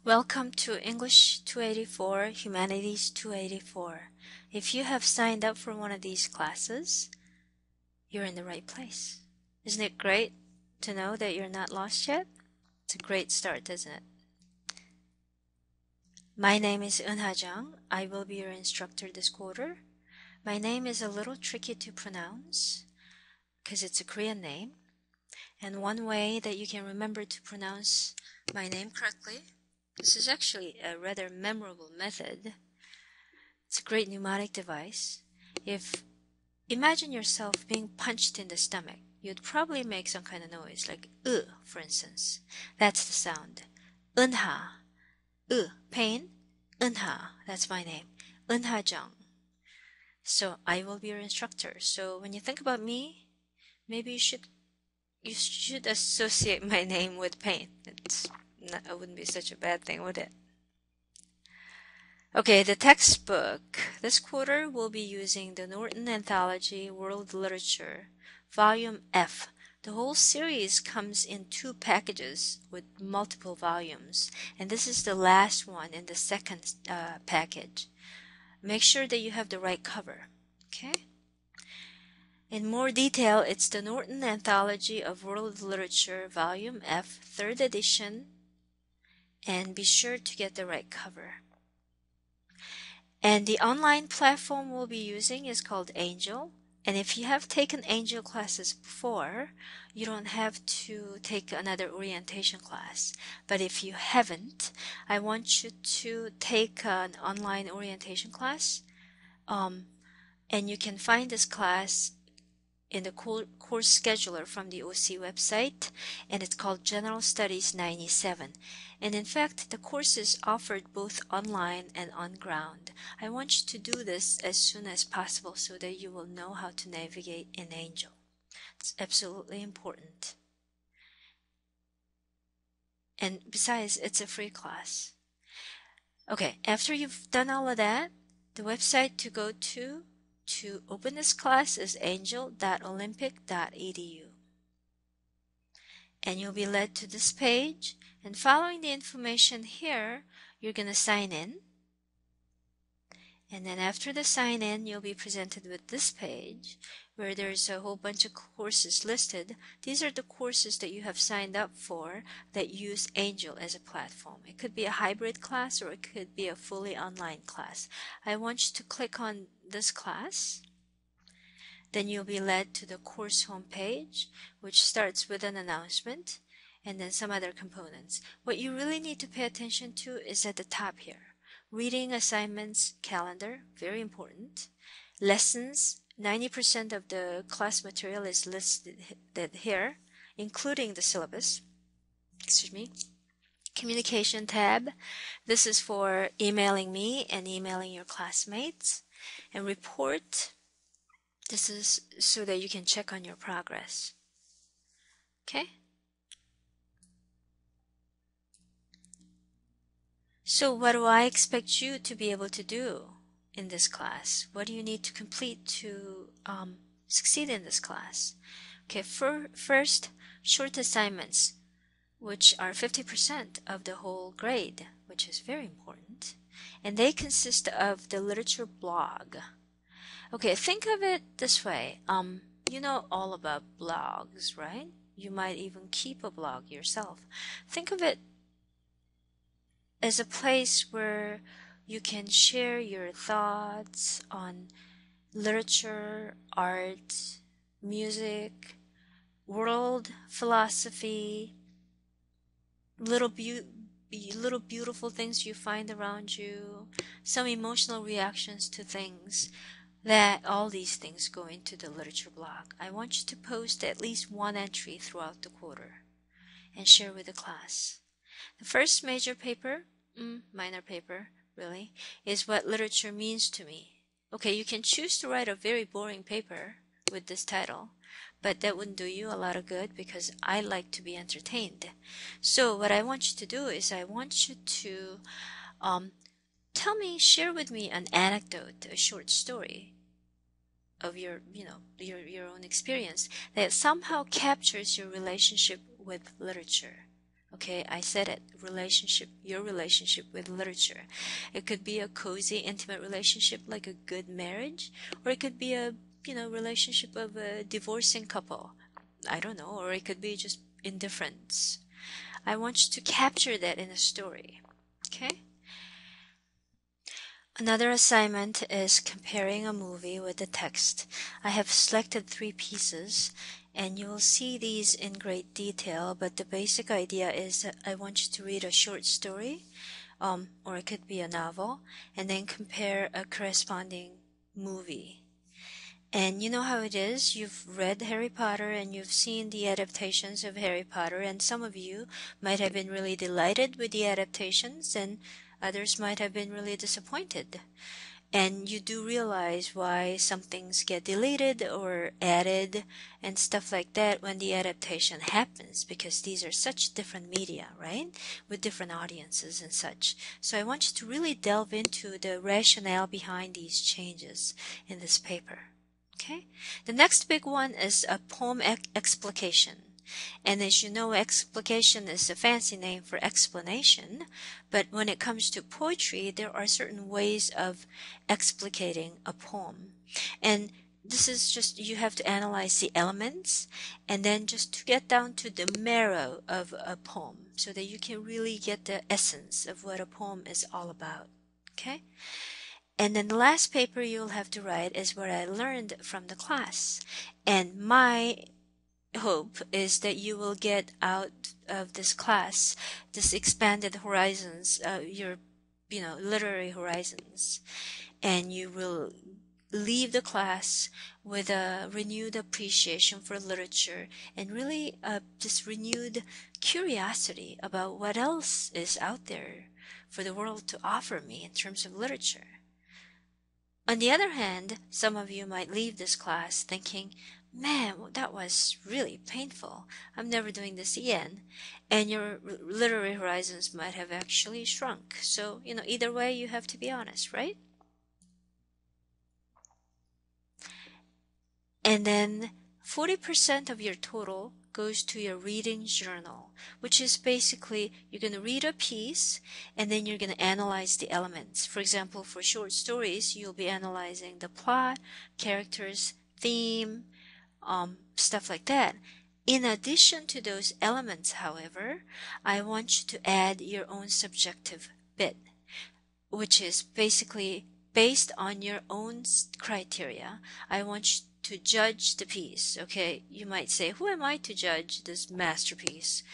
Welcome to English 284, Humanities 284. If you have signed up for one of these classes, you're in the right place. Isn't it great to know that you're not lost yet? It's a great start, isn't it? My name is Eun-ha Jung. I will be your instructor this quarter. My name is a little tricky to pronounce because it's a Korean name. And one way that you can remember to pronounce my name correctly, this is actually a rather memorable method. It's a great mnemonic device. Imagine yourself being punched in the stomach, you'd probably make some kind of noise, like for instance. That's the sound. Eun-ha. Pain. Eun-ha. That's my name. Eun-ha Jung. So I will be your instructor. So when you think about me, maybe you should associate my name with pain. It wouldn't be such a bad thing, would it? Okay, the textbook. This quarter we'll be using the Norton Anthology World Literature, Volume F. The whole series comes in 2 packages with multiple volumes, and this is the last one in the second package. Make sure that you have the right cover, okay? In more detail, it's the Norton Anthology of World Literature, Volume F, 3rd edition, and be sure to get the right cover. And the online platform we'll be using is called Angel. And if you have taken Angel classes before, you don't have to take another orientation class. But if you haven't, I want you to take an online orientation class. And you can find this class in the course scheduler from the OC website, and it's called General Studies 97. And in fact, the course is offered both online and on ground. I want you to do this as soon as possible so that you will know how to navigate in Angel. It's absolutely important. And besides, it's a free class. Okay, after you've done all of that, the website to go to open this class is angel.olympic.edu. And you'll be led to this page, and following the information here, you're going to sign in. And then after the sign in, you'll be presented with this page where there's a whole bunch of courses listed. These are the courses that you have signed up for that use Angel as a platform. It could be a hybrid class or it could be a fully online class. I want you to click on this class. Then you'll be led to the course homepage, which starts with an announcement and then some other components. What you really need to pay attention to is at the top here. Reading assignments, calendar, very important. Lessons, 90% of the class material is listed here, including the syllabus. Excuse me. Communication tab. This is for emailing me and emailing your classmates. And report. This is so that you can check on your progress. Okay? So what do I expect you to be able to do in this class? What do you need to complete to succeed in this class? Okay, first, short assignments, which are 50% of the whole grade, which is very important. And they consist of the literature blog. Okay, think of it this way. You know all about blogs, right? You might even keep a blog yourself. Think of it as a place where you can share your thoughts on literature, art, music, world philosophy, little beautiful things you find around you, some emotional reactions to things. That all these things go into the literature blog. I want you to post at least one entry throughout the quarter and share with the class. The first major paper, minor paper, really, is what literature means to me. Okay, you can choose to write a very boring paper with this title, but that wouldn't do you a lot of good because I like to be entertained. So what I want you to do is I want you to share with me an anecdote, a short story of your own experience that somehow captures your relationship with literature. Okay, I said it. Relationship, your relationship with literature. It could be a cozy, intimate relationship like a good marriage, or it could be a, relationship of a divorcing couple. I don't know, or it could be just indifference. I want you to capture that in a story. Okay? Another assignment is comparing a movie with the text. I have selected 3 pieces, and you will see these in great detail, but the basic idea is that I want you to read a short story, or it could be a novel, and then compare a corresponding movie. And you know how it is. You've read Harry Potter and you've seen the adaptations of Harry Potter, and some of you might have been really delighted with the adaptations, and others might have been really disappointed. And you do realize why some things get deleted or added and stuff like that when the adaptation happens, because these are such different media, right? With different audiences and such. So I want you to really delve into the rationale behind these changes in this paper. Okay? The next big one is a poem explication. And as you know, explication is a fancy name for explanation, but when it comes to poetry, there are certain ways of explicating a poem. And this is just, you have to analyze the elements and then just to get down to the marrow of a poem so that you can really get the essence of what a poem is all about. Okay? And then the last paper you'll have to write is what I learned from the class. And my hope is that you will get out of this class this expanded horizons, your literary horizons, and you will leave the class with a renewed appreciation for literature and really this renewed curiosity about what else is out there for the world to offer me in terms of literature. On the other hand, some of you might leave this class thinking, man, that was really painful. I'm never doing this again. And your literary horizons might have actually shrunk. So, either way, you have to be honest, right? And then 40% of your total goes to your reading journal, which is basically you're going to read a piece and then you're going to analyze the elements. For example, for short stories, you'll be analyzing the plot, characters, theme, stuff like that. In addition to those elements, however, I want you to add your own subjective bit, which is basically based on your own criteria. I want you to judge the piece. Okay, you might say, who am I to judge this masterpiece?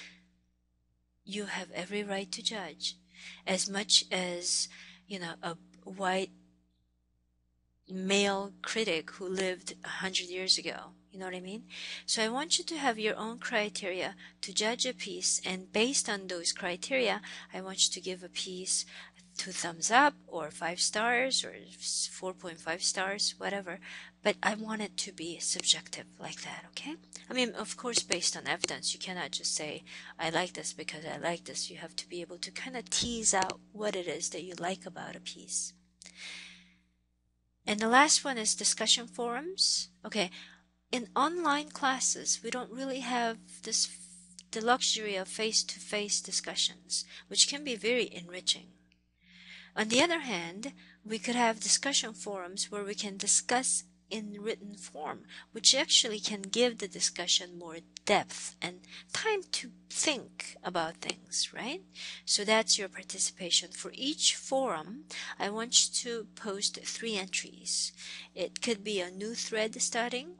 You have every right to judge, as much as a white male critic who lived 100 years ago. You know what I mean? So I want you to have your own criteria to judge a piece, and based on those criteria, I want you to give a piece 2 thumbs up or 5 stars or 4.5 stars, whatever. But I want it to be subjective like that, okay? I mean, of course, based on evidence. You cannot just say, I like this because I like this. You have to be able to kind of tease out what it is that you like about a piece. And the last one is discussion forums. Okay, in online classes, we don't really have the luxury of face-to-face discussions, which can be very enriching. On the other hand, we could have discussion forums where we can discuss in written form, which actually can give the discussion more depth and time to think about things, right? So that's your participation. For each forum, I want you to post 3 entries. It could be a new thread starting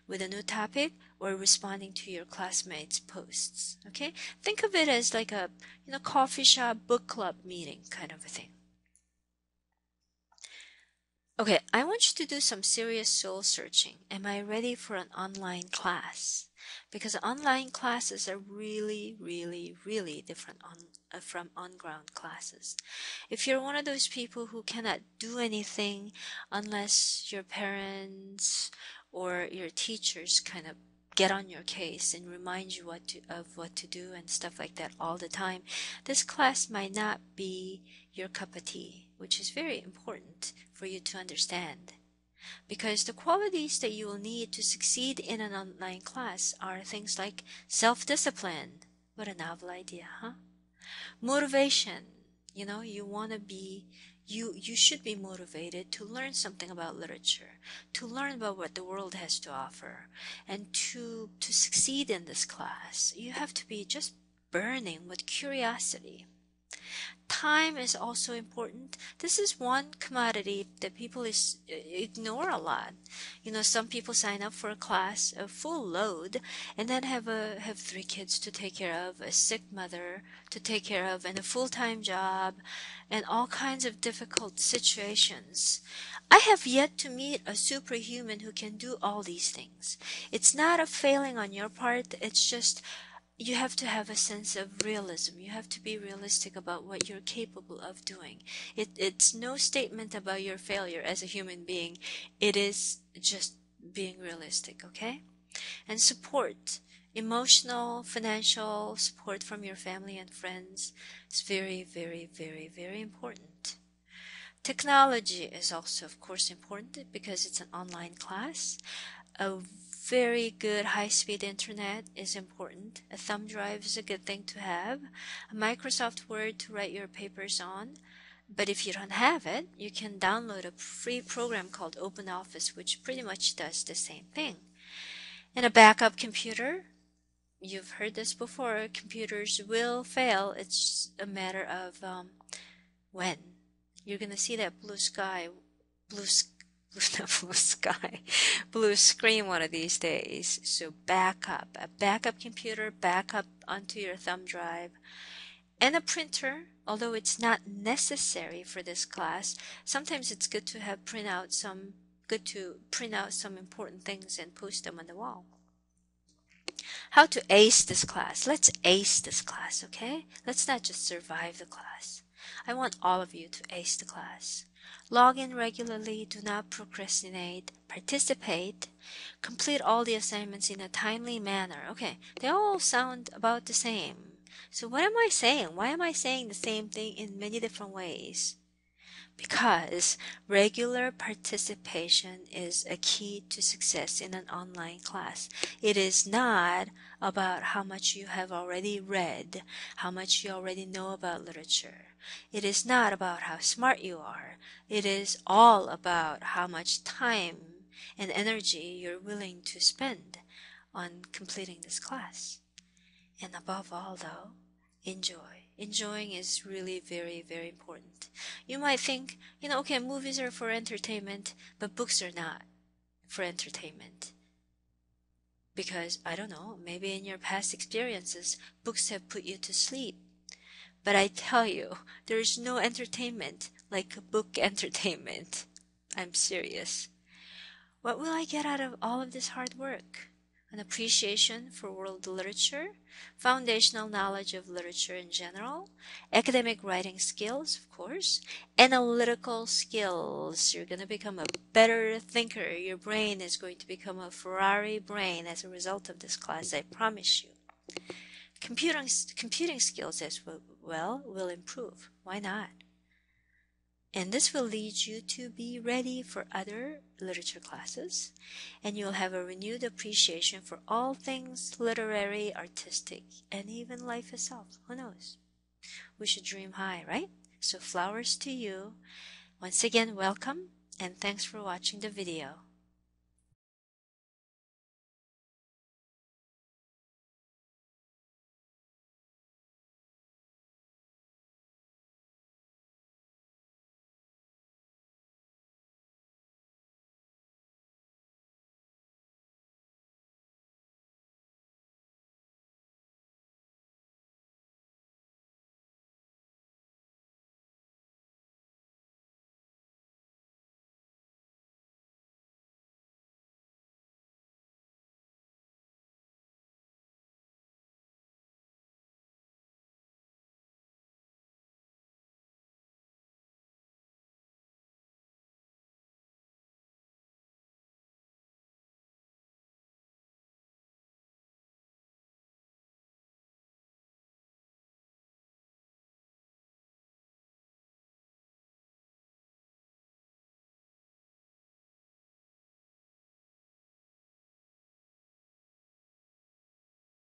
with a new topic or responding to your classmates' posts, okay? Think of it as like a coffee shop book club meeting kind of a thing. Okay, I want you to do some serious soul searching. Am I ready for an online class? Because online classes are really, really, really different from on-ground classes. If you're one of those people who cannot do anything unless your parents or your teachers kind of get on your case and remind you of what to do and stuff like that all the time, this class might not be your cup of tea, which is very important for you to understand. Because the qualities that you will need to succeed in an online class are things like self-discipline, What a novel idea, huh? Motivation. You want to be, you should be motivated to learn something about literature, to learn about what the world has to offer, and to succeed in this class. You have to be just burning with curiosity. Time is also important. This is one commodity that people ignore a lot. Some people sign up for a class, a full load, and then have 3 kids to take care of, a sick mother to take care of, and a full-time job, and all kinds of difficult situations. I have yet to meet a superhuman who can do all these things. It's not a failing on your part, it's just you have to have a sense of realism. You have to be realistic about what you're capable of doing. It's no statement about your failure as a human being. It is just being realistic, okay? And support. Emotional, financial support from your family and friends is very, very, very, very important. Technology is also, of course, important because it's an online class. A very good high-speed internet is important. A thumb drive is a good thing to have. A Microsoft Word to write your papers on. But if you don't have it, you can download a free program called OpenOffice, which pretty much does the same thing. And a backup computer. You've heard this before. Computers will fail. It's a matter of when. You're going to see that blue sky, blue not blue sky, blue screen one of these days. So a backup computer, backup onto your thumb drive, and a printer. Although it's not necessary for this class, sometimes it's good to print out some important things and post them on the wall. How to ace this class? Let's ace this class, okay? Let's not just survive the class. I want all of you to ace the class. Log in regularly, do not procrastinate, participate, complete all the assignments in a timely manner. Okay, they all sound about the same. So what am I saying? Why am I saying the same thing in many different ways? Because regular participation is a key to success in an online class. It is not about how much you have already read, how much you already know about literature. It is not about how smart you are. It is all about how much time and energy you're willing to spend on completing this class. And above all, though, enjoy. Enjoying is really very, very important. You might think, okay, movies are for entertainment, but books are not for entertainment. Because, I don't know, maybe in your past experiences, books have put you to sleep. But I tell you, there is no entertainment like book entertainment. I'm serious. What will I get out of all of this hard work? An appreciation for world literature, foundational knowledge of literature in general, academic writing skills, of course, analytical skills. You're going to become a better thinker. Your brain is going to become a Ferrari brain as a result of this class, I promise you. Computing skills as well will improve. Why not? And this will lead you to be ready for other literature classes, and you'll have a renewed appreciation for all things literary, artistic, and even life itself. Who knows? We should dream high, right? So flowers to you. Once again, welcome, and thanks for watching the video.